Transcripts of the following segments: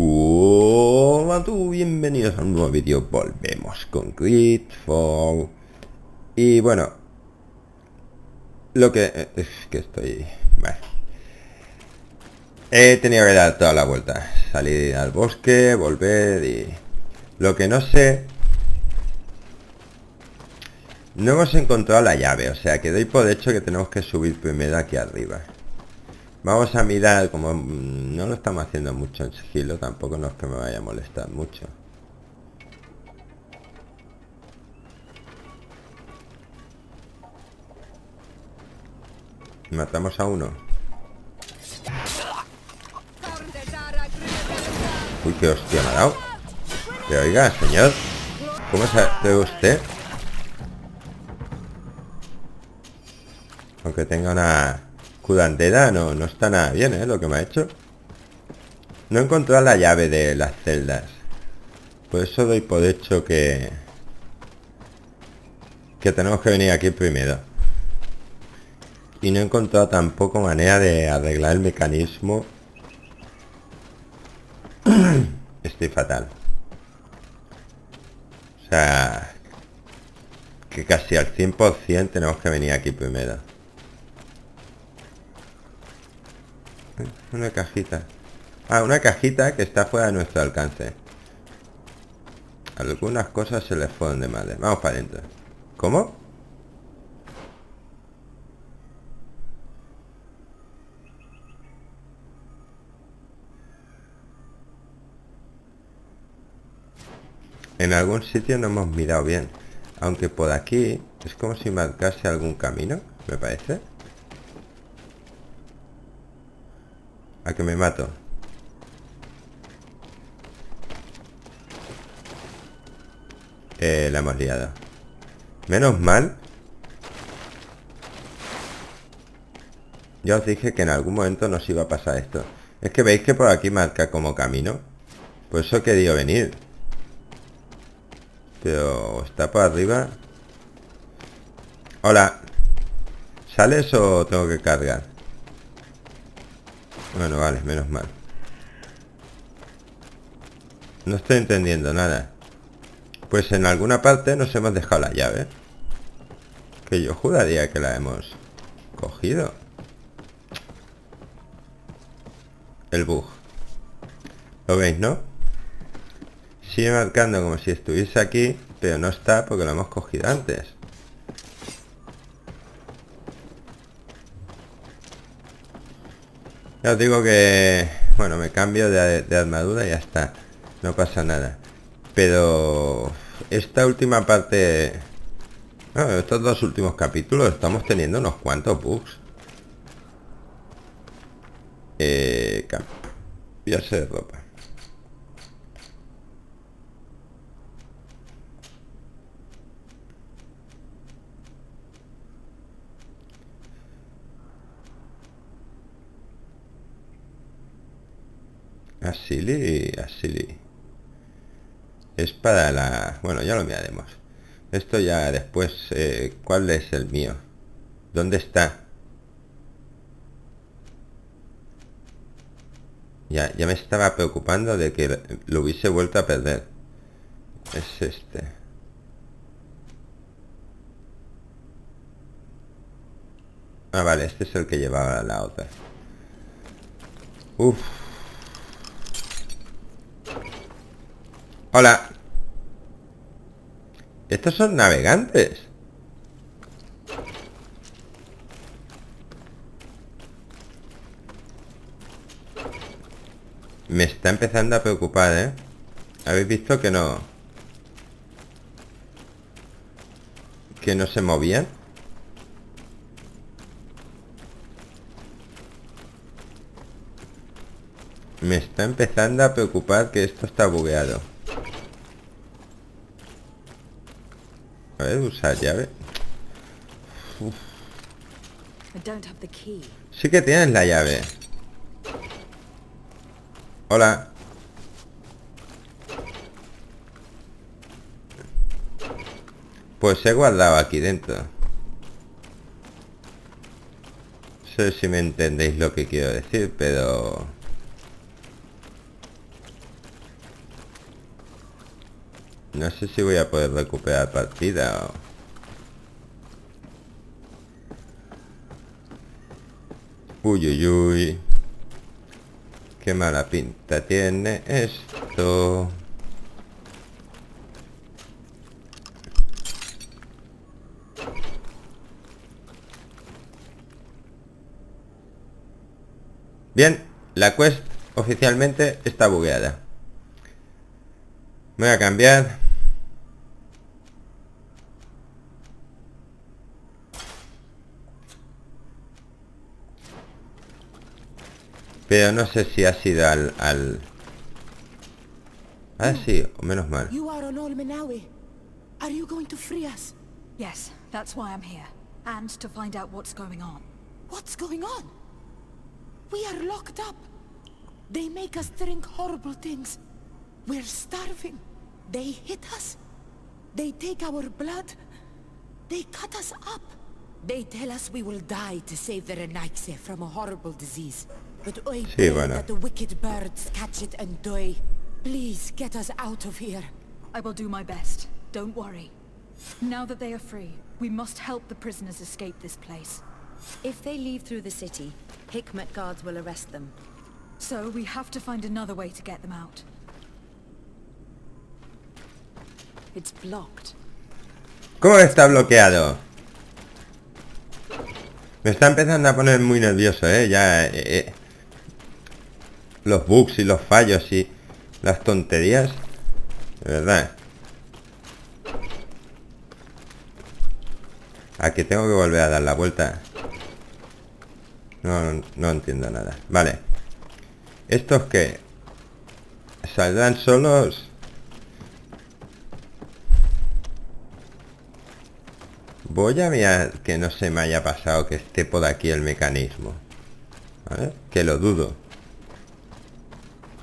Hola tú, bienvenidos a un nuevo vídeo. Volvemos con GreedFall. Y bueno, lo que es que estoy... Bueno, he tenido que dar toda la vuelta. Salir al bosque, volver y... Lo que no sé... No hemos encontrado la llave, o sea que doy por hecho que tenemos que subir primero aquí arriba. Vamos a mirar, como no lo estamos haciendo mucho en sigilo, tampoco no es que me vaya a molestar mucho. Matamos a uno. Uy, qué hostia me ha dado. Pero oiga, señor, ¿cómo sabe usted? Aunque tenga una curandera, no está nada bien, lo que me ha hecho. No he encontrado la llave de las celdas. Por eso doy por hecho que tenemos que venir aquí primero. Y no he encontrado tampoco manera de arreglar el mecanismo. Estoy fatal. O sea, que casi al 100% tenemos que venir aquí primero. Una cajita. Ah, una cajita que está fuera de nuestro alcance. Algunas cosas se les fueron de madre. Vamos para adentro. ¿Cómo? En algún sitio no hemos mirado bien. Aunque por aquí es como si marcase algún camino, me parece. ¿A que me mato? La hemos liado. Menos mal. Ya os dije que en algún momento nos iba a pasar esto. Es que veis que por aquí marca como camino. Por eso he querido venir. Pero está por arriba. Hola. ¿Sales o tengo que cargar? Bueno, vale, menos mal. No estoy entendiendo nada. Pues en alguna parte nos hemos dejado la llave. Que yo juraría que la hemos cogido. El bug. ¿Lo veis, no? Sigue marcando como si estuviese aquí, pero no está porque lo hemos cogido antes. Ya os digo que... Bueno, me cambio de armadura y ya está. No pasa nada. Pero... Esta última parte... Bueno, estos dos últimos capítulos estamos teniendo unos cuantos bugs. Cambiarse de ropa. Asili. Es para la... Bueno, ya lo miraremos. Esto ya después... ¿cuál es el mío? ¿Dónde está? Ya me estaba preocupando de que lo hubiese vuelto a perder. Es este. Ah, vale, este es el que llevaba la otra. Uf. Hola. Estos son navegantes. Me está empezando a preocupar, ¿eh? ¿Habéis visto que no se movían? Me está empezando a preocupar que esto está bugueado. A ver, usar llave. Uf. Sí que tienes la llave. Hola. Pues he guardado aquí dentro. No sé si me entendéis lo que quiero decir, pero... No sé si voy a poder recuperar partida o... Uy, uy, uy. Qué mala pinta tiene esto. Bien, la quest oficialmente está bugueada. Voy a cambiar. Pero no sé si ha sido al... Ah, sí, o menos mal. You are on Olmenawi. Are you going to free us? Yes, that's why I'm here. And to find out what's going on. What's going on? We are locked up. They make us drink horrible things. We're starving. They hit us. They take our blood. They cut us up. They tell us we will die to save the Renaigse from a horrible disease. But I pray that the wicked birds catch it and die. Please get us out of here. I will do my best. Don't worry. Now that they are free, we must help the prisoners escape this place. If they leave through the city, Hikmet guards will arrest them. So we have to find another way to get them out. It's blocked. ¿Cómo está bloqueado? Me está empezando a poner muy nervioso, ya... los bugs y los fallos y las tonterías. De verdad. Aquí tengo que volver a dar la vuelta. No entiendo nada. Vale. ¿Estos qué? ¿Saldrán solos? Voy a mirar que no se me haya pasado que esté por aquí el mecanismo. ¿Vale? Que lo dudo.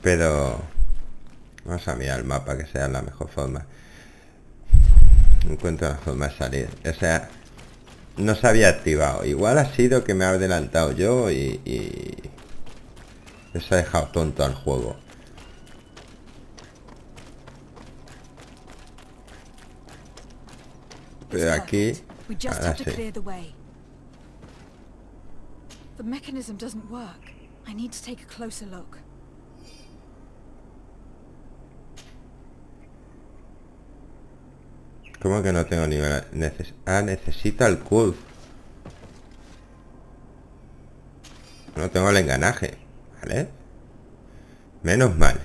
Pero... vamos a mirar el mapa, que sea la mejor forma. Encuentro la forma de salir. O sea... no se había activado. Igual ha sido que me ha adelantado yo y... eso ha dejado tonto al juego. Pero aquí... ahora sí. The mechanism doesn't work. I need to take a closer look. ¿Cómo que no tengo nivel? Necesita el curve. No tengo el engranaje. ¿Vale? Menos mal.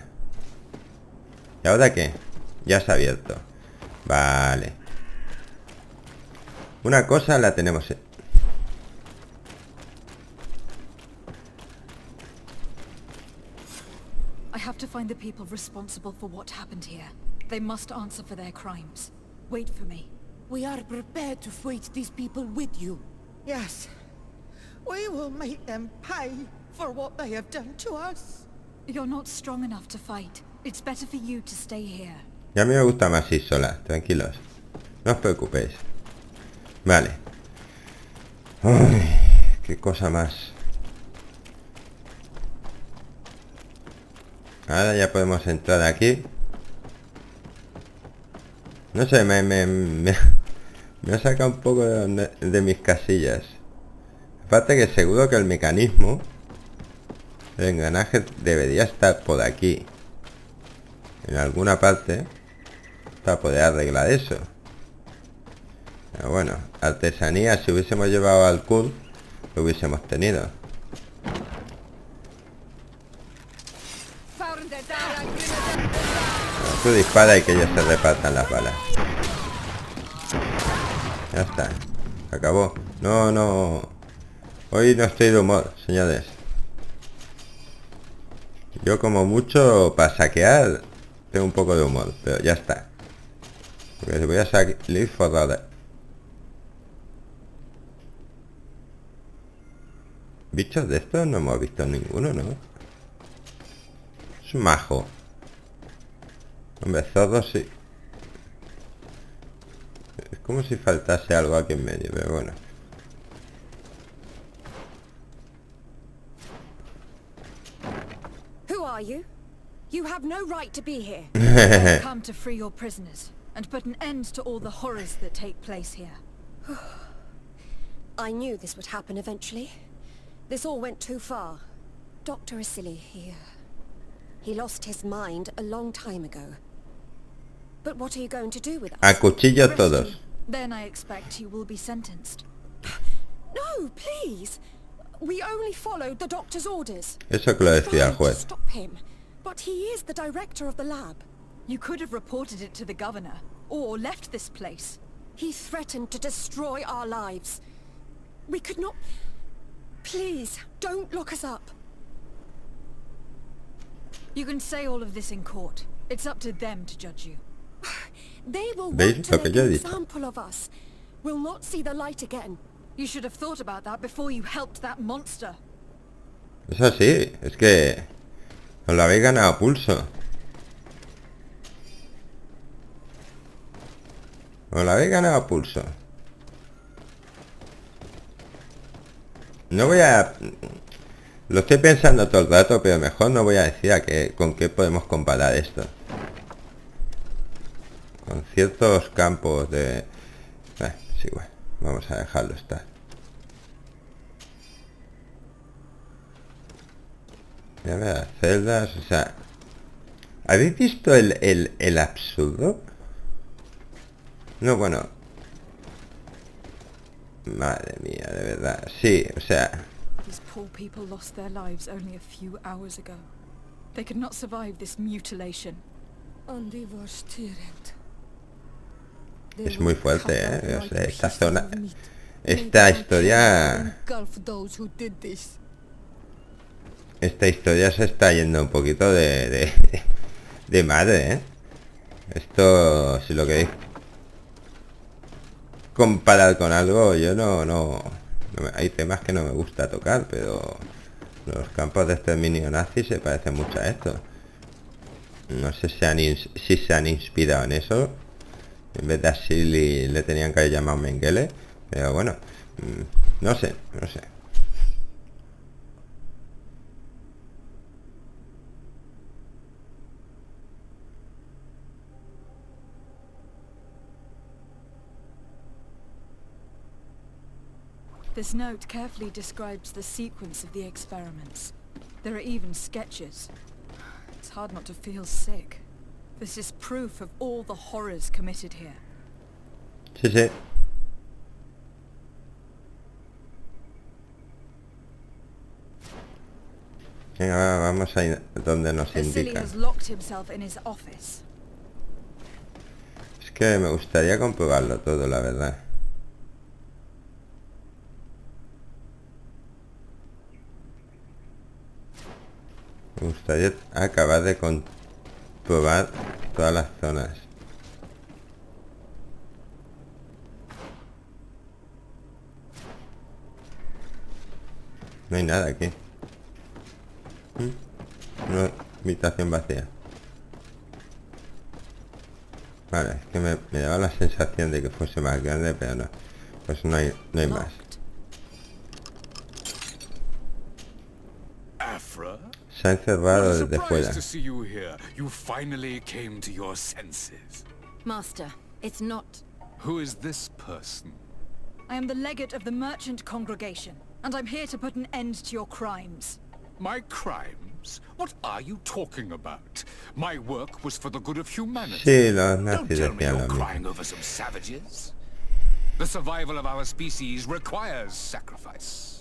¿Y ahora qué? Ya se ha abierto. Vale. Una cosa la tenemos. I have to find the people responsible for what happened here. They must answer for their crimes. Wait for me. We are prepared to fight these people with you. Yes. We will make them pay for what they have done to us. You're not strong enough to fight. It's better for you to stay here. Ya a mí me gusta más ir sola. Tranquilos. No os preocupéis. Vale. Ay, qué cosa más. Ahora ya podemos entrar aquí. No sé, me ha sacado un poco de mis casillas. Aparte que seguro que el mecanismo, el engranaje debería estar por aquí, en alguna parte, para poder arreglar eso. Pero bueno, artesanía, si hubiésemos llevado al CUD, lo hubiésemos tenido. Tú dispara y que ellos se repartan las balas. Ya está. Acabó. No. Hoy no estoy de humor, señores. Yo como mucho para saquear tengo un poco de humor, pero ya está. Porque voy a salir forrada. Bichos de estos no hemos visto ninguno, ¿no? Es majo. Hombre, zorros sí. Es como si faltase algo aquí en medio, pero bueno. Who are you? You have no right to be here. Come to free your prisoners. and put an end to all the horrors that take place here. I knew this would happen eventually. This all went too far. Dr. Asili, he lost his mind a long time ago. But what are you going to do with us? A cuchillo todos. Then I expect you will be sentenced. No, please. We only followed the doctor's orders. Eso que lo decía el Tried to juez. stop him, but he is the director of the lab. You could have reported it to the governor, or left this place. He threatened to destroy our lives. We could not... Please, don't lock us up. You can say all of this in court. It's up to them to judge you. They will ¿Veis want to lo que make yo he an dicho? example of us. We'll not see the light again. You should have thought about that before you helped that monster. Es así, es que os lo habéis ganado a pulso. Os lo habéis ganado a pulso. No voy a... Lo estoy pensando todo el rato, pero mejor no voy a decir con qué podemos comparar esto. Con ciertos campos de... sí, bueno, vamos a dejarlo estar. Ya ver, las celdas, o sea... ¿Habéis visto el absurdo? No, bueno... Madre mía, de verdad. Sí, o sea... These poor people lost their lives only a few hours ago. They could not survive this mutilation. Es muy fuerte, ¿eh? O sea, esta zona... Esta historia... Esta historia se está yendo un poquito de madre, ¿eh? Esto, si lo queréis comparar con algo, yo no hay temas que no me gusta tocar, pero los campos de exterminio nazi se parecen mucho a esto. No sé si se han inspirado en eso. En vez de Asili le tenían que haber llamado Mengele, pero bueno, no sé. This note carefully describes the sequence of the experiments. There are even sketches. It's hard not to feel sick. This is proof of all the horrors committed here. Sí, sí. Venga, vamos a ir donde nos Asili indica. has locked himself in his office. Es que me gustaría comprobarlo todo, la verdad. Me gustaría acabar de comprobar todas las zonas. No hay nada aquí. Una habitación vacía. Vale, es que me daba la sensación de que fuese más grande, pero no. Pues no hay más. Se ha encerrado desde fuera. You finally came to your senses. Master, it's not... Who is this person? I am the legate of the merchant congregation, and I'm here to put an end to your crimes. My crimes? What are you talking about? My work was for the good of humanity. Sí, los Don't nazis tell me decían you're lo mismo. crying over some savages. The survival of our species requires sacrifice.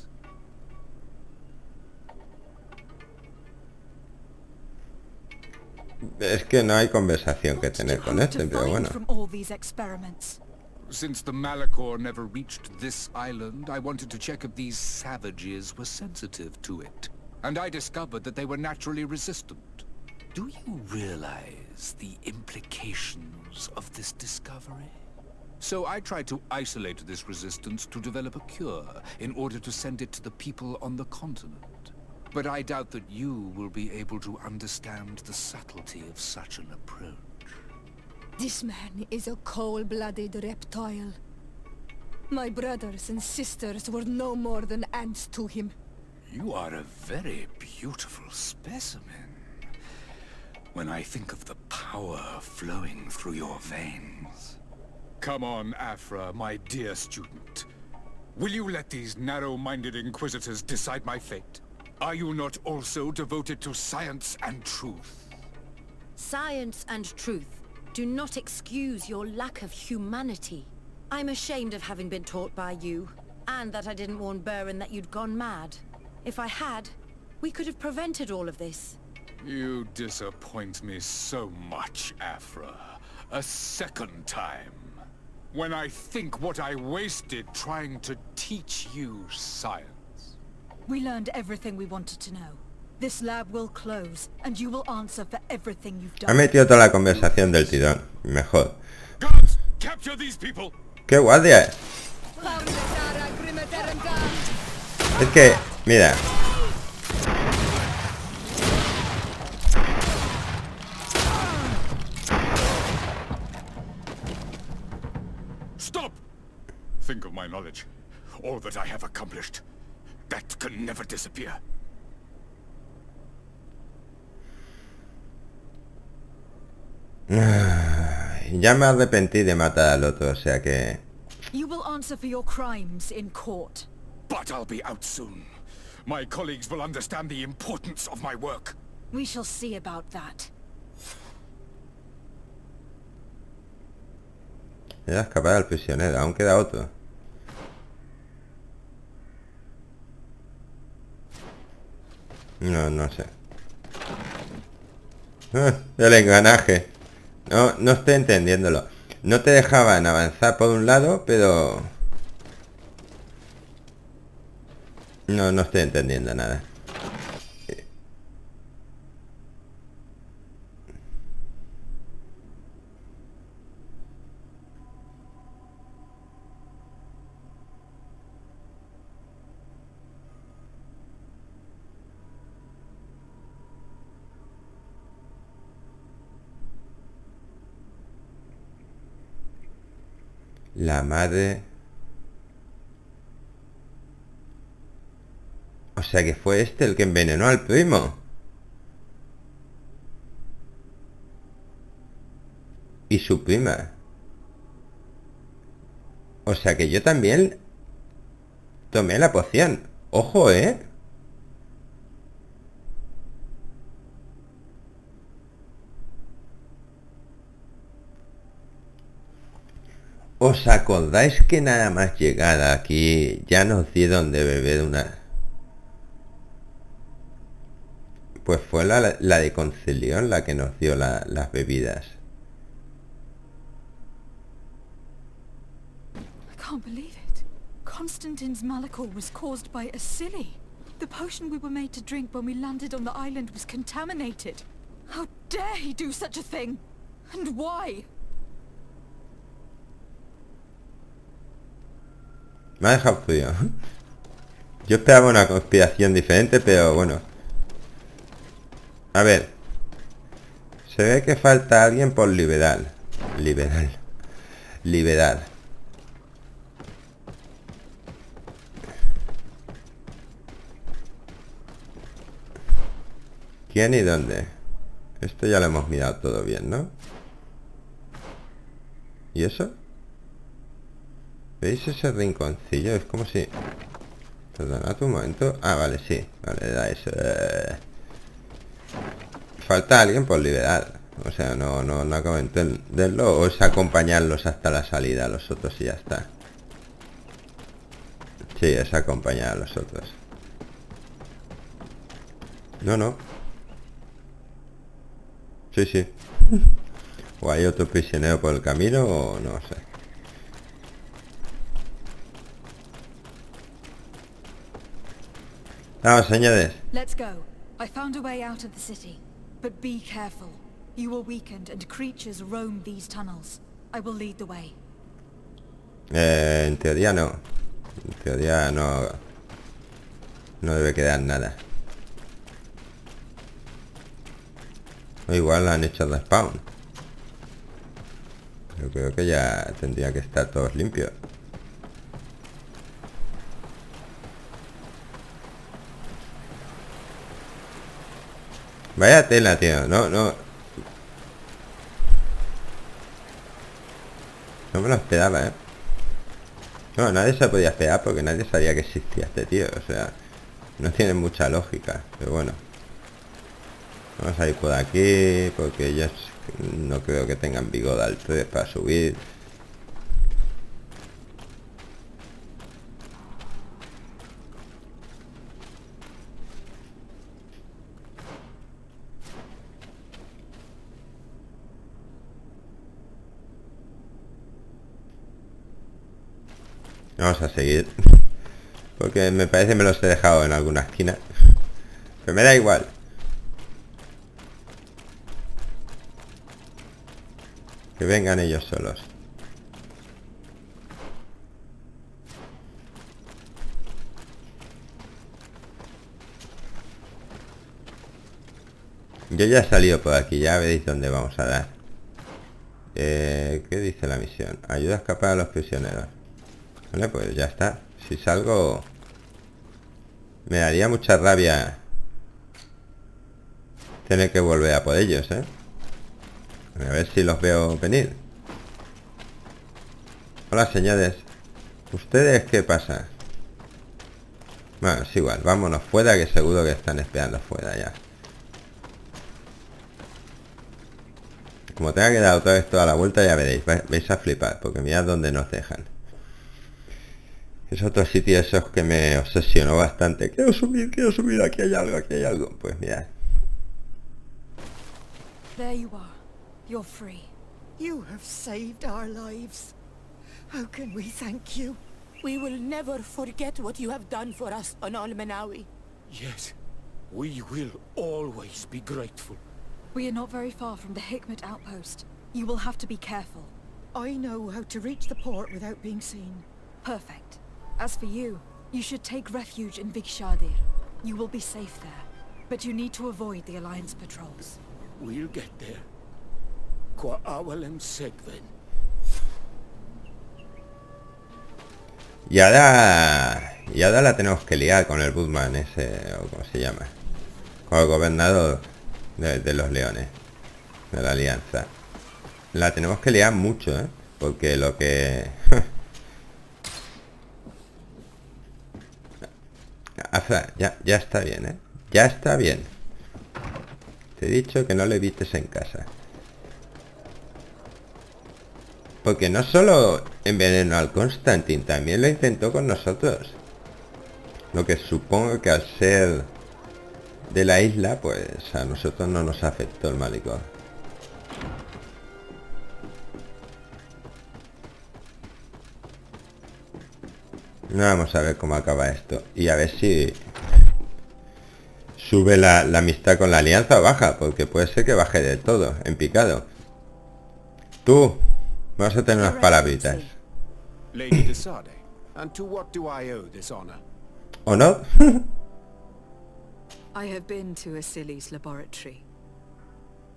Es que no hay conversación que tener con este, pero bueno. From all these experiments. Since the Malachor never reached this island, I wanted to check if these savages were sensitive to it. And I discovered that they were naturally resistant. Do you realize the implications of this discovery? So I tried to isolate this resistance to develop a cure, in order to send it to the people on the continent. But I doubt that you will be able to understand the subtlety of such an approach. This man is a cold-blooded reptile. My brothers and sisters were no more than ants to him. You are a very beautiful specimen. when I think of the power flowing through your veins. Come on, Afra, my dear student. Will you let these narrow-minded inquisitors decide my fate? Are you not also devoted to science and truth? Science and truth do not excuse your lack of humanity. I'm ashamed of having been taught by you, and that I didn't warn Burin that you'd gone mad. If I had, we could have prevented all of this. You disappoint me so much, Afra. A second time. When I think what I wasted trying to teach you science. We learned everything we wanted to know. This lab will close, and you will answer for everything you've Ha done. metido toda la conversación del tirón. Mejor. Guards, capture these people. ¡Qué guardia! Es que, mira. Stop! Think of my knowledge. All that I have accomplished. That can never disappear. Ya me arrepentí de matar al otro, o sea que... You will answer for your crimes in court. But I'll be out soon. My colleagues will understand the importance of my work. We shall see about that. Era escapar al prisionero, aún queda otro. No, no sé. El engranaje. No estoy entendiéndolo. No te dejaban avanzar por un lado, pero... No estoy entendiendo nada. La madre... O sea que fue este el que envenenó al primo. Y su prima. O sea que yo también tomé la poción. Ojo, ¿eh? ¿Os acordáis que nada más llegar aquí ya nos dieron de beber una... Pues fue la de Concilión la que nos dio las bebidas. I can't believe it. Constantin's malachor was caused by Asili. The potion we were made to drink when we landed on the island was contaminated. How dare he do such a thing? And why? Me ha dejado frío. Yo esperaba una conspiración diferente, pero bueno. A ver. Se ve que falta alguien por liberar. Liberar. ¿Quién y dónde? Esto ya lo hemos mirado todo bien, ¿no? ¿Y eso? ¿Veis ese rinconcillo? Es como si... Perdonad un momento. Ah, vale, sí. Vale, era eso. Falta alguien por liberar. O sea, no acabo de entenderlo. O es acompañarlos hasta la salida a los otros y ya está. Sí, es acompañar a los otros. No. Sí. O hay otro prisionero por el camino o no sé. Vamos, señores. Let's go. I found a way out of the city. But be careful. You are weakened and creatures roam these tunnels. I will lead the way. En teoría no. En teoría no. No debe quedar nada. O igual han hecho respawn. Yo creo que ya tendría que estar todos limpios. Vaya tela, tío. No. No me lo esperaba, ¿eh? No, nadie se podía esperar porque nadie sabía que existía este tío. O sea, no tiene mucha lógica. Pero bueno. Vamos a ir por aquí porque ellos no creo que tengan vigor al 3 para subir. Vamos a seguir. Porque me parece que me los he dejado en alguna esquina. Pero me da igual. Que vengan ellos solos. Yo ya he salido por aquí, ya veréis dónde vamos a dar. ¿Qué dice la misión? Ayuda a escapar a los prisioneros. Vale, pues ya está. Si salgo... Me daría mucha rabia tener que volver a por ellos, ¿eh? A ver si los veo venir. Hola, señores. ¿Ustedes qué pasa? Bueno, es igual. Vámonos fuera, que seguro que están esperando fuera ya. Como tenga que dar otra vez toda la vuelta, ya veréis. Vais a flipar, porque mirad dónde nos dejan. Es otro sitio esos que me obsesionó bastante. Quiero subir, aquí hay algo, aquí hay algo. Pues mirad. There you are. You're free. You have saved our lives. How can we thank you? We will never forget what you have done for us on Almenawi. Yes, we will always be grateful. We are not very far from the Hikmet outpost. You will have to be careful. I know how to reach the port without being seen. Perfect. As for you, you should take refuge in Vikshadir. You will be safe there, but you need to avoid the Alliance patrols. We'll get there. Qua awalem segven. Y ahora la tenemos que liar con el Budman ese, o como se llama. Con el gobernador de los leones. De la alianza. La tenemos que liar mucho, ¿eh? Porque lo que... Afra, ya está bien, ¿eh? Ya está bien. Te he dicho que no le evites en casa. Porque no solo envenenó al Constantin, también lo intentó con nosotros. Lo que supongo que al ser de la isla, pues a nosotros no nos afectó el malicón. Vamos a ver cómo acaba esto. Y a ver si sube la amistad con la alianza o baja. Porque puede ser que baje de todo, en picado. Tú, vas a tener unas palabritas. Lady de Sardet, and to what do I owe this honor? ¿O no? I have been to Asili's laboratory,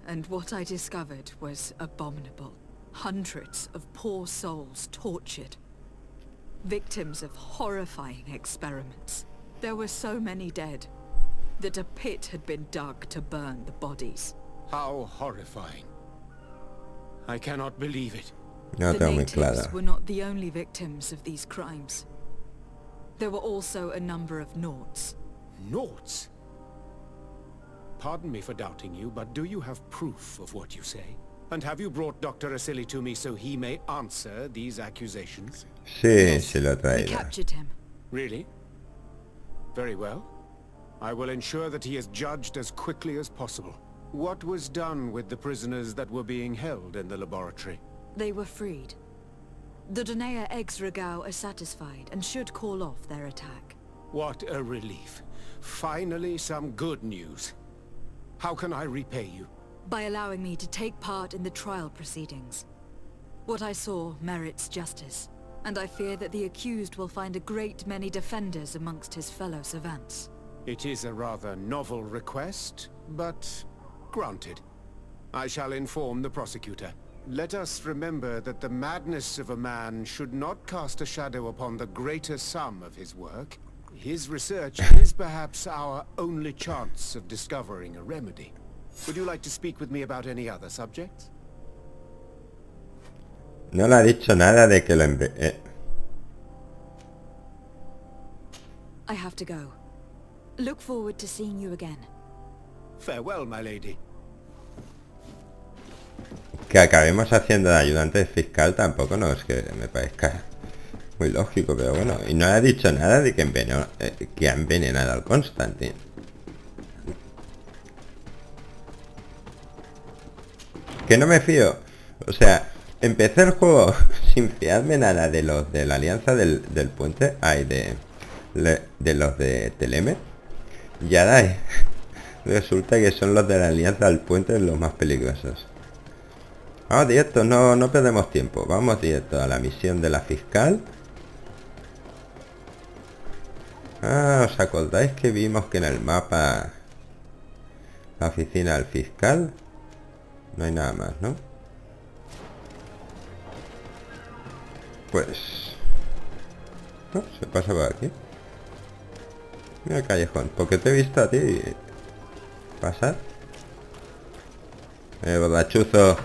and what I discovered was abominable. Hundreds of poor souls tortured. Victims of horrifying experiments. There were so many dead that a pit had been dug to burn the bodies. How horrifying. I cannot believe it. No The tengo muy natives claro. were not the only victims of these crimes. There were also a number of Naughts. Naughts? Pardon me for doubting you, but do you have proof of what you say? And have you brought Dr. Asili to me so he may answer these accusations? Sí, sí lo he We traído. captured him. Really? Very well. I will ensure that he is judged as quickly as possible. What was done with the prisoners that were being held in the laboratory? They were freed. The Donea ex-Regao are satisfied and should call off their attack. What a relief. Finally some good news. How can I repay you? By allowing me to take part in the trial proceedings. What I saw merits justice, and I fear that the accused will find a great many defenders amongst his fellow savants. It is a rather novel request, but granted. I shall inform the prosecutor. Let us remember that the madness of a man should not cast a shadow upon the greater sum of his work. His research is perhaps our only chance of discovering a remedy. Would you like to speak with me about any other subjects? No le ha dicho nada de que lo I have to go. Look forward to seeing you again. Farewell, my lady. Que acabemos haciendo de ayudante fiscal tampoco no es que me parezca muy lógico, pero bueno. Y no le ha dicho nada de que, que ha envenenado al Constantin. Que no me fío. O sea, empecé el juego sin fiarme nada de los de la alianza del puente. Ay, de los de Teleme. Y ahora resulta que son los de la alianza del puente los más peligrosos. Vamos directo, no perdemos tiempo. Vamos directo a la misión de la fiscal. Ah, ¿os acordáis que vimos que en el mapa la oficina del fiscal? No hay nada más, ¿no? Pues... no, se pasa por aquí. Mira el callejón, porque te he visto a ti pasar. Borrachuzo.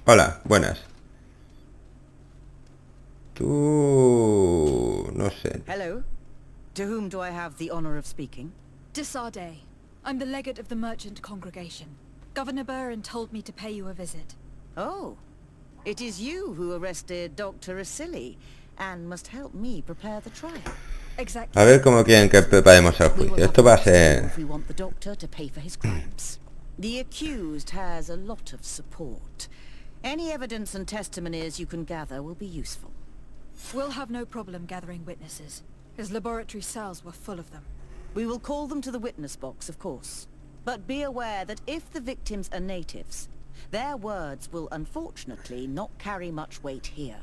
Hola, buenas. Tú... no sé. Hello. To whom do I have the honor of speaking? To Sardet. I'm the legate of the merchant congregation. Governor Burren told me to pay you a visit. Oh. It is you who arrested Dr. Asili and must help me prepare the trial. Exactly. A ver cómo quieren que preparemos el juicio. Esto va a ser... If we want the doctor to pay for his crimes. The accused has a lot of support. Any evidence and testimonies you can gather will be useful. We'll have no problem gathering witnesses. His laboratory cells were full of them. We will call them to the witness box, of course. But be aware that if the victims are natives, their words will unfortunately not carry much weight here.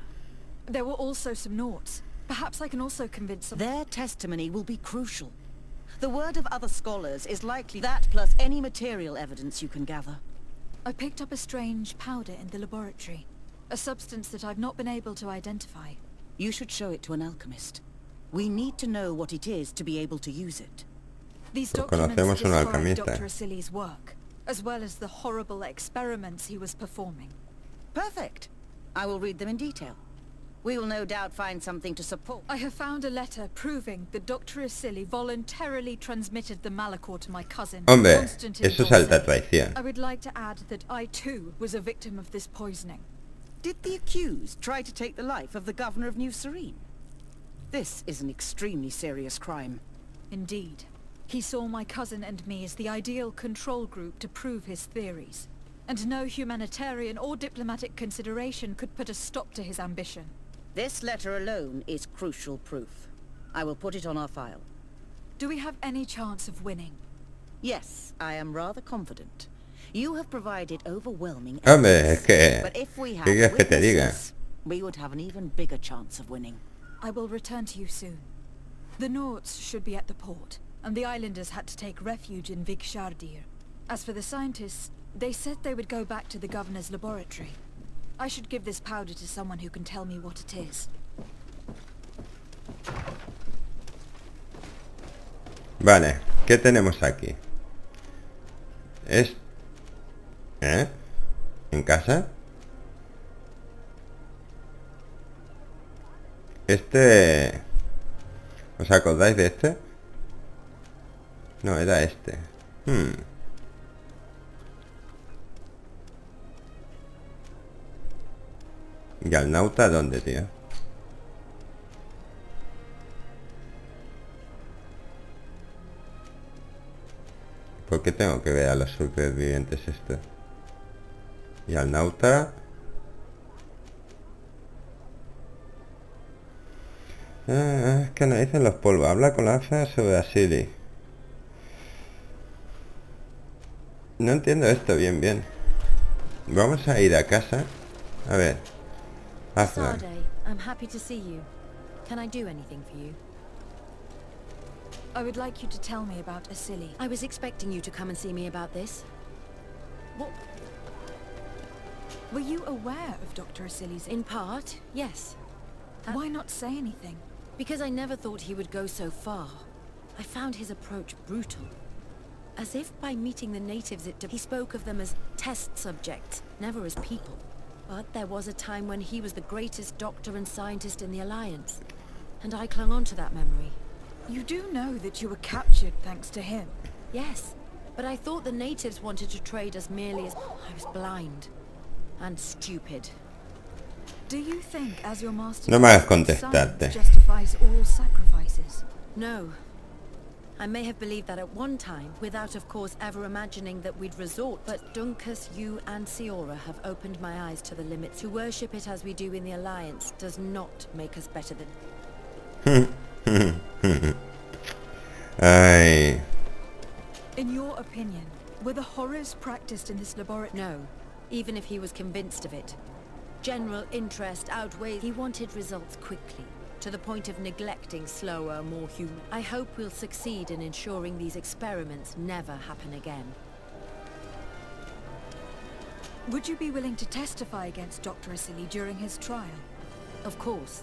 There were also some Nauts. Perhaps I can also convince some... Their testimony will be crucial. The word of other scholars is likely that plus any material evidence you can gather. I picked up a strange powder in the laboratory. A substance that I've not been able to identify. You should show it to an alchemist. We need to know what it is to be able to use it. These documents describe Dr. Asili's work, as well as the horrible experiments he was performing. Perfect. I will read them in detail. We will no doubt find something to support. I have found a letter proving that Dr. Asili voluntarily transmitted the malachor to my cousin, Constantin. Eso es alta traición. I would like to add that I too was a victim of this poisoning. Did the accused try to take the life of the governor of New Serene? This is an extremely serious crime. Indeed. He saw my cousin and me as the ideal control group to prove his theories. And no humanitarian or diplomatic consideration could put a stop to his ambition. This letter alone is crucial proof. I will put it on our file. Do we have any chance of winning? Yes, I am rather confident. You have provided overwhelming evidence. But if we had witnesses, we would have an even bigger chance of winning. I will return to you soon. The Nauts should be at the port, and the islanders had to take refuge in Vigshardir. As for the scientists, they said they would go back to the governor's laboratory. I should give this powder to someone who can tell me what it is. Vale, ¿qué tenemos aquí? ¿En casa? ¿Os acordáis de este? No, era este. ¿Y al nauta dónde, tío? ¿Por qué tengo que ver a los supervivientes estos? ¿Y al nauta? Es que analicen los polvos. Habla con la AFA sobre Asili. No entiendo esto bien. Vamos a ir a casa. A ver. Sardet, I'm happy to see you. Can I do anything for you? I would like you to tell me about Asili. I was expecting you to come and see me about this. What? Were you aware of Dr. Asili's... In part, yes. Why not say Because I never thought he would go so far. I found his approach brutal. As if by meeting the natives he spoke of them as test subjects, never as people. But there was a time when he was the greatest doctor and scientist in the Alliance, and I clung on to that memory. You do know that you were captured thanks to him? Yes, but I thought the natives wanted to trade us merely as I was blind and stupid. Do you think, as your master, No me hagas contestarte. justifies all sacrifices? No. I may have believed that at one time, without of course ever imagining that we'd resort, but Dunkus, you and Señora have opened my eyes to the limits. To worship it as we do in the Alliance does not make us better than... Ay. In your opinion, were the horrors practiced in this laboratory? No, even if he was convinced of it. General interest outweighs... He wanted results quickly, to the point of neglecting slower, more human... I hope we'll succeed in ensuring these experiments never happen again. Would you be willing to testify against Dr. Asili during his trial? Of course.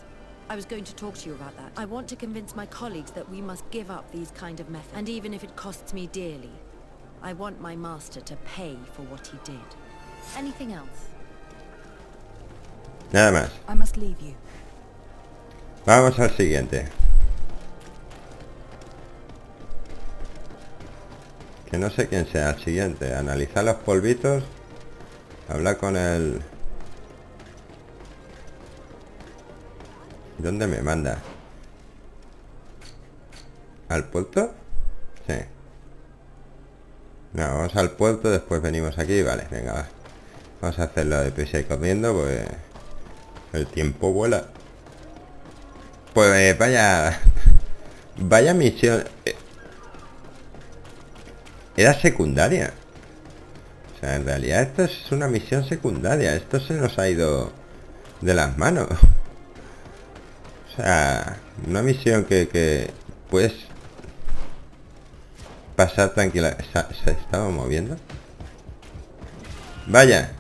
I was going to talk to you about that. I want to convince my colleagues that we must give up these kind of methods. And even if it costs me dearly, I want my master to pay for what he did. Anything else? Nada más. I must leave you. Vamos al siguiente. Que no sé quién sea el siguiente. Analizar los polvitos. Hablar con el... ¿Dónde me manda? ¿Al puerto? Sí. No, vamos al puerto, después venimos aquí. Vale, venga, va. Vamos a hacerlo de prisa y corriendo, pues el tiempo vuela. Pues vaya... Vaya misión. Era secundaria. O sea, en realidad esto es una misión secundaria. Esto se nos ha ido de las manos. O sea, una misión que puedes pasar tranquila. ¿Se estaba moviendo? Vaya.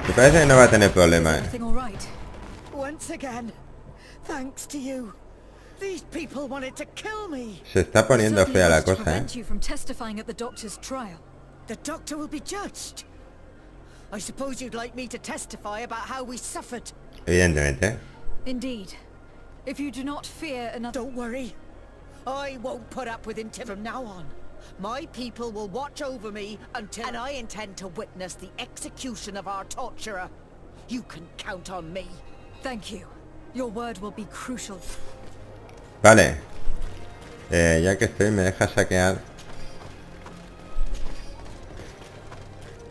Me parece que no va a tener problemas. Once again, thanks to you. These people wanted to kill me. Se está poniendo fea la cosa, ¿eh? The doctor will be judged. I suppose you'd like me to testify about how we suffered. Evidentemente. Indeed. If you do not fear another... Don't worry. I won't put up with intimidation from now on. My people will watch over me until... And I intend to witness the execution of our torturer. You can count on me. Thank you. Your word will be crucial. Vale. Ya que estoy, me deja saquear.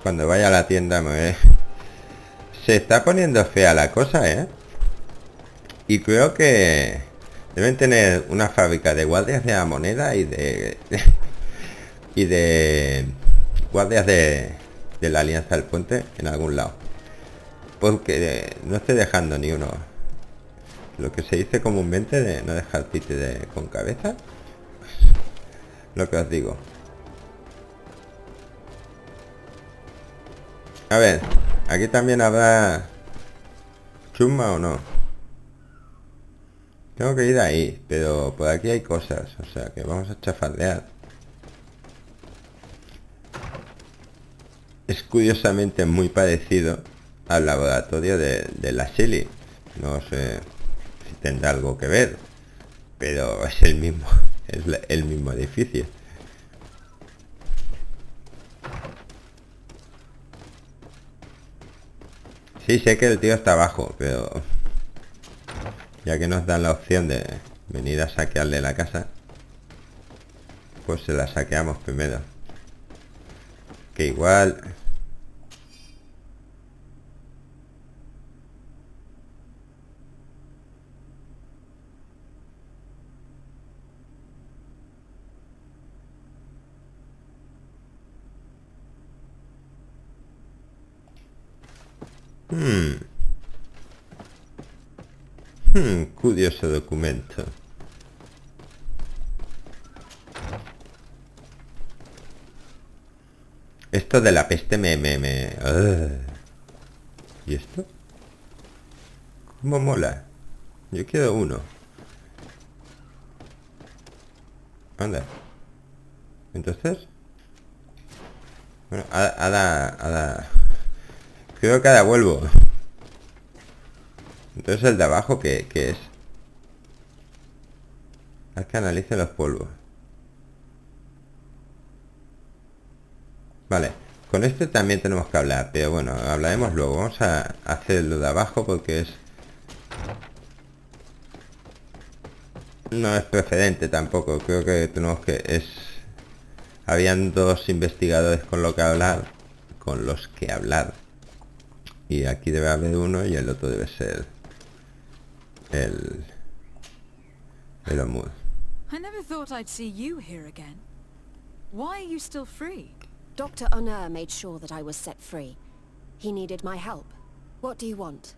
Cuando vaya a la tienda se está poniendo fea la cosa, ¿eh? Y creo que deben tener una fábrica de guardias de la moneda y de guardias de la Alianza del Puente en algún lado, porque no estoy dejando ni uno. Lo que se dice comúnmente de no dejar títere con cabeza, lo que os digo. A ver, aquí también habrá chumba o no. Tengo que ir ahí, pero por aquí hay cosas, o sea que vamos a chafardear. Es curiosamente muy parecido al laboratorio de la Asili. No sé si tendrá algo que ver, pero es el mismo, es el mismo edificio. Sí, sé que el tío está abajo, pero ya que nos dan la opción de venir a saquearle la casa, pues se la saqueamos primero. Que igual... curioso documento. Esto de la peste ¿Y esto? ¿Cómo mola? Yo quiero uno. Anda. Entonces... Bueno, ahora... Creo que ahora vuelvo. Entonces el de abajo, ¿qué es? Haz que analice los polvos. Vale, con este también tenemos que hablar, pero bueno, hablaremos luego. Vamos a hacer lo de abajo porque es... No es preferente tampoco, creo que tenemos que... Habían dos investigadores con los que hablar. Y aquí debe haber uno y el otro debe ser... El Omud. I never thought I'd see you here again. Why are you still free? Dr. Honor made sure that I was set free. He needed my help. What do you want?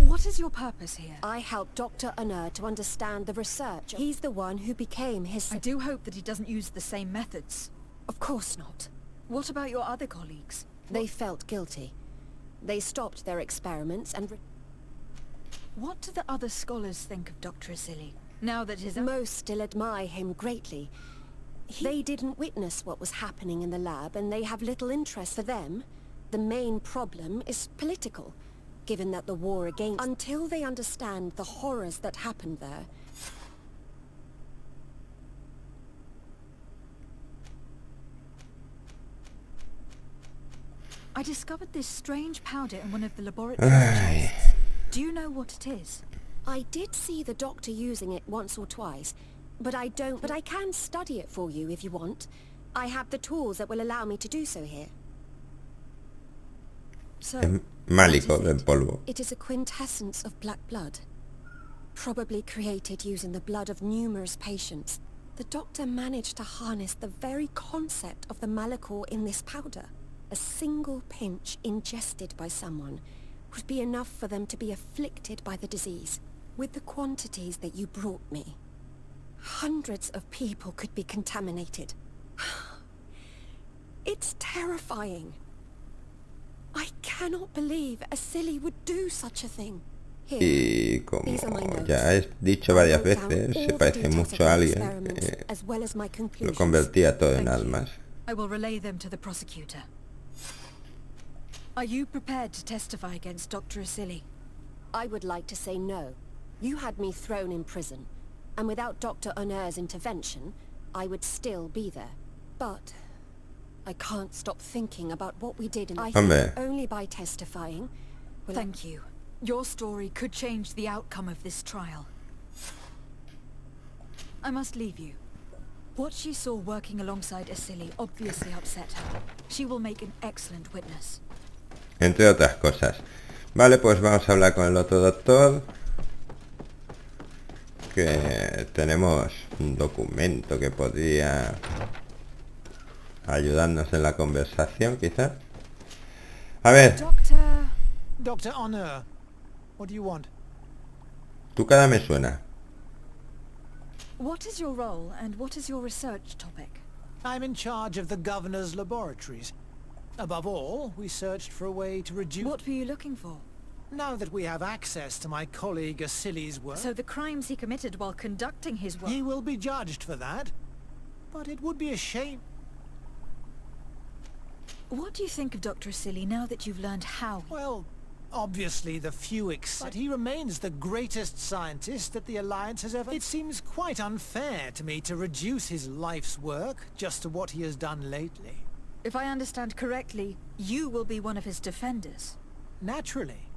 What is your purpose here? I helped Dr. Honor to understand the research. He's the one who became his... I do hope that he doesn't use the same methods. Of course not. What about your other colleagues? They felt guilty. They stopped their experiments and... What do the other scholars think of Dr. Asili, now that his... Most still admire him greatly. They didn't witness what was happening in the lab, and they have little interest for them. The main problem is political, given that the war against... Until they understand the horrors that happened there... I discovered this strange powder in one of the laboratory chests. Do you know what it is? I did see the doctor using it once or twice, but I can study it for you if you want. I have the tools that will allow me to do so here. So, Málico del polvo. It is a quintessence of black blood, probably created using the blood of numerous patients. The doctor managed to harness the very concept of the malachor in this powder. A single pinch ingested by someone would be enough for them to be afflicted by the disease. With the quantities that you brought me, hundreds of people could be contaminated. It's terrifying. I cannot believe Asili would do such a thing. Y como ya he dicho varias veces, se parece mucho a alguien. Lo convertía todo en almas. I will relay them to the prosecutor. Are you prepared to testify against Dr. Asili? I would like to say no. You had me thrown in prison, and without Dr. Honor's intervention, I would still be there. But I can't stop thinking about what we did, and I think only by testifying will... Thank you. Your story could change the outcome of this trial. I must leave you. What she saw working alongside Asili obviously upset her. She will make an excellent witness. Entre otras cosas. Vale, pues vamos a hablar con el otro doctor. Que tenemos un documento que podría ayudarnos en la conversación, quizás. A ver. Dr. Honor, what do you want? Tu cara me suena. What is your role and what is your research topic? I'm in charge of the governor's laboratories. Above all, we searched for a way to reduce... What were you looking for? Now that we have access to my colleague Asili's work... So the crimes he committed while conducting his work... He will be judged for that. But it would be a shame... What do you think of Dr. Asili now that you've learned how... Well, obviously the few but he remains the greatest scientist that the Alliance has ever... It seems quite unfair to me to reduce his life's work just to what he has done lately. If I understand correctly, you will be one of his defenders. Naturally.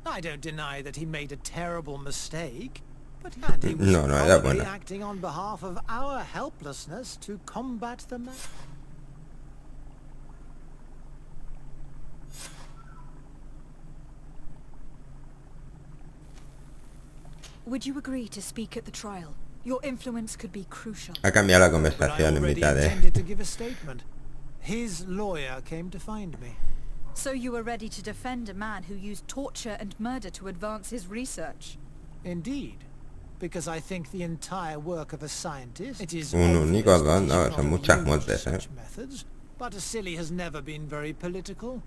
I don't deny that he made a terrible mistake, but he was probably acting on behalf of our helplessness to combat the Would you agree to speak at the trial? Your influence could be crucial. Ha cambiado la conversación en mitad, intended to give a statement. His lawyer came to find me. So you were ready to defend a man who used torture and murder to advance his research? Indeed. Because I think the entire work of a scientist... It is un único, no, son muchas muertes, such methods, but Asili has never been very political.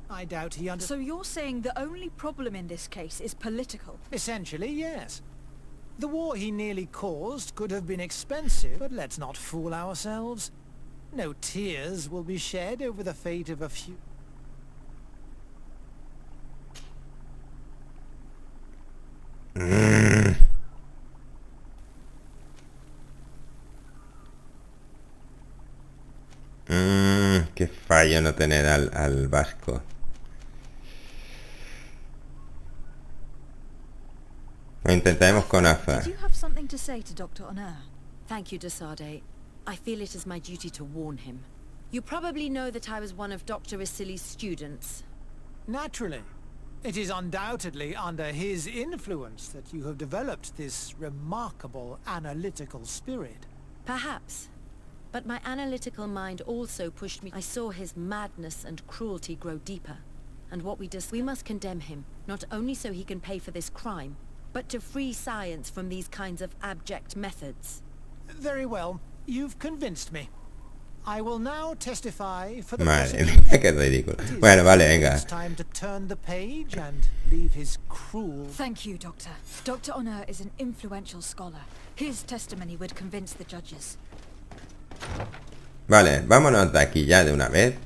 I doubt he So you're saying the only problem in this case is political? Essentially, yes. The war he nearly caused could have been expensive, but let's not fool ourselves. No tears will be shed over the fate of a few... Qué fallo no tener al vasco. Lo intentaremos con AFA. Did you have something to say to Dr. Honor? Thank you, de Sardet. I feel it is my duty to warn him. You probably know that I was one of Dr. Asili's students. Naturally. It is undoubtedly under his influence that you have developed this remarkable analytical spirit. Perhaps. But my analytical mind also pushed me. I saw his madness and cruelty grow deeper. And what we must condemn him, not only so he can pay for this crime, but to free science from these kinds of abject methods. Very well. You've convinced me. I will now testify for the Madre mía, qué ridículo. Bueno, vale, venga. It's time to turn the page and leave his cruel... Thank you, Doctor. Dr. Honor is an influential scholar. His testimony would convince the judges. Vale, vámonos de aquí ya de una vez.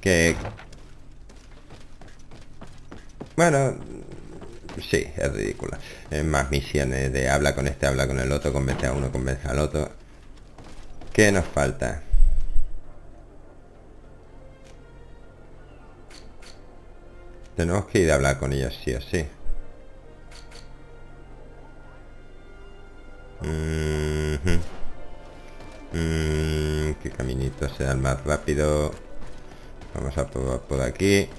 Que... Bueno... Sí, es ridícula. Es más misiones de habla con este, habla con el otro, convence a uno, convence al otro. ¿Qué nos falta? Tenemos que ir a hablar con ellos sí o sí. ¿Qué caminito será el más rápido? Vamos a probar por aquí.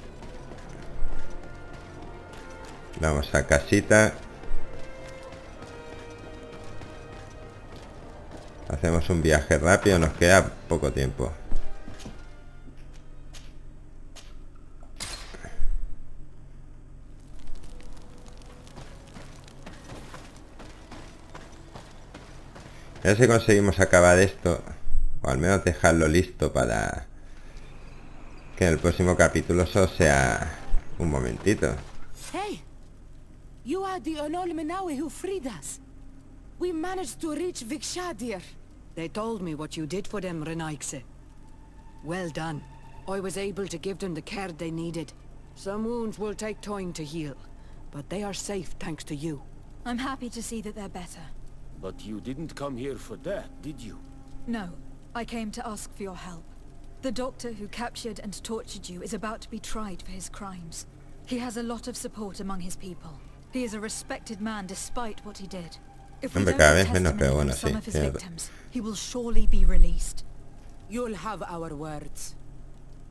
Vamos a casita. Hacemos un viaje rápido, nos queda poco tiempo. A ver si conseguimos acabar esto, o al menos dejarlo listo para que en el próximo capítulo solo sea un momentito. Hey, you are the Onol Menawe who freed us. We managed to reach Vikshadir. They told me what you did for them, Renaikse. Well done. I was able to give them the care they needed. Some wounds will take time to heal, but they are safe thanks to you. I'm happy to see that they're better. But you didn't come here for that, did you? No, I came to ask for your help. The doctor who captured and tortured you is about to be tried for his crimes. He has a lot of support among his people. He is a respected man despite what he did. If we don't get testimony from some of his victims, he will surely be released. You'll have our words.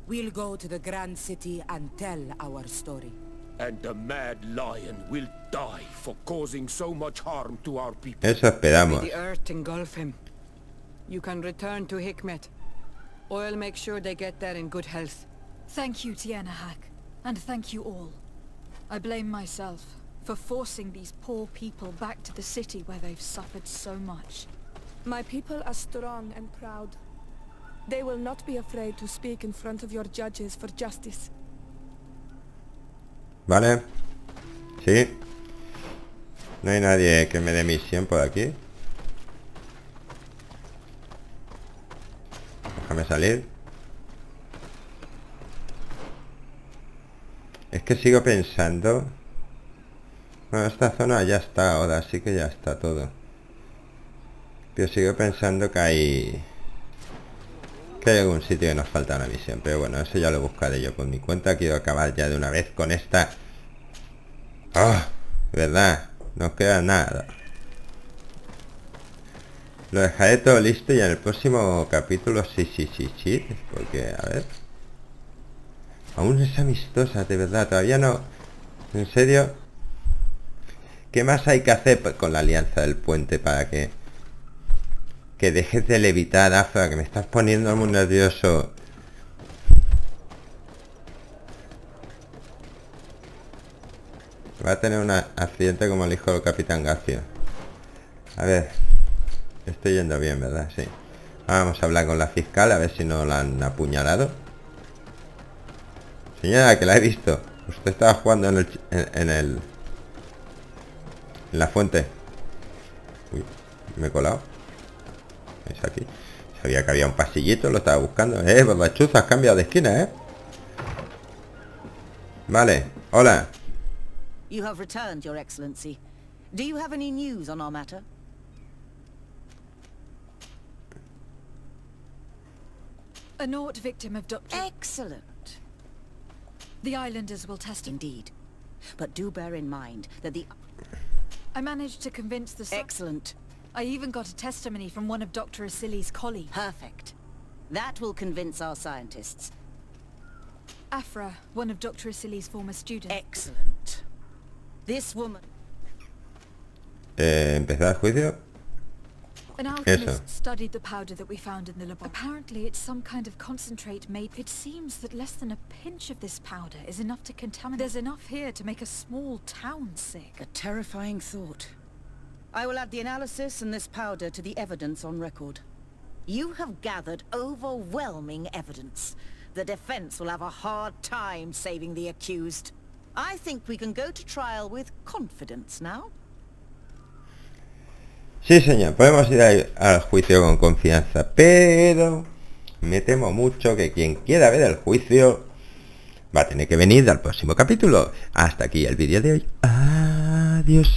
We'll go to the Grand City and tell our story. And the mad lion will die for causing so much harm to our people. Eso esperamos. May the earth engulf him. You can return to Hikmet. I'll make sure they get there in good health. Thank you, Tiernahak, and thank you all. I blame myself for forcing these poor people back to the city where they've suffered so much. My people are strong and proud. They will not be afraid to speak in front of your judges for justice. Vale. Sí. No hay nadie que me dé misión por aquí. Déjame salir. Es que sigo pensando... Bueno, esta zona ya está ahora, sí que ya está todo. Pero sigo pensando que hay... Que hay algún sitio que nos falta una misión. Pero bueno, eso ya lo buscaré yo por mi cuenta. Quiero acabar ya de una vez con esta... ¡Oh! ¿Verdad? No queda nada. Lo dejaré todo listo y en el próximo capítulo sí. Porque, a ver... Aún es amistosa, de verdad. Todavía no... ¿En serio? ¿Qué más hay que hacer con la alianza del puente para que... Que dejes de levitar, Afra, que me estás poniendo muy nervioso? Va a tener un accidente como el hijo del Capitán García. A ver. Estoy yendo bien, ¿verdad? Sí. Vamos a hablar con la fiscal a ver si no la han apuñalado. Señora, que la he visto. Usted estaba jugando en la fuente. Uy, me he colado. Es aquí. Sabía que había un pasillito, lo estaba buscando. Borrachuzo, has cambiado de esquina, Vale, hola. You have returned, Your Excellency. Do you have any news on our matter? A Nort victim of Dr. Excellent. The islanders will testify. Indeed. But do bear in mind that the... I managed to convince the... Excellent. I even got a testimony from one of Dr. Asili's colleagues. Perfect. That will convince our scientists. Afra, one of Dr. Asili's former students. Excellent. This woman... ¿Empezar el juicio? An alchemist studied the powder that we found in the laboratory. Apparently it's some kind of concentrate made. It seems that less than a pinch of this powder is enough to contaminate. There's enough here to make a small town sick. A terrifying thought. I will add the analysis and this powder to the evidence on record. You have gathered overwhelming evidence. The defense will have a hard time saving the accused. I think we can go to trial with confidence now. Sí, señor, podemos ir al juicio con confianza, pero me temo mucho que quien quiera ver el juicio va a tener que venir al próximo capítulo. Hasta aquí el vídeo de hoy. Adiós.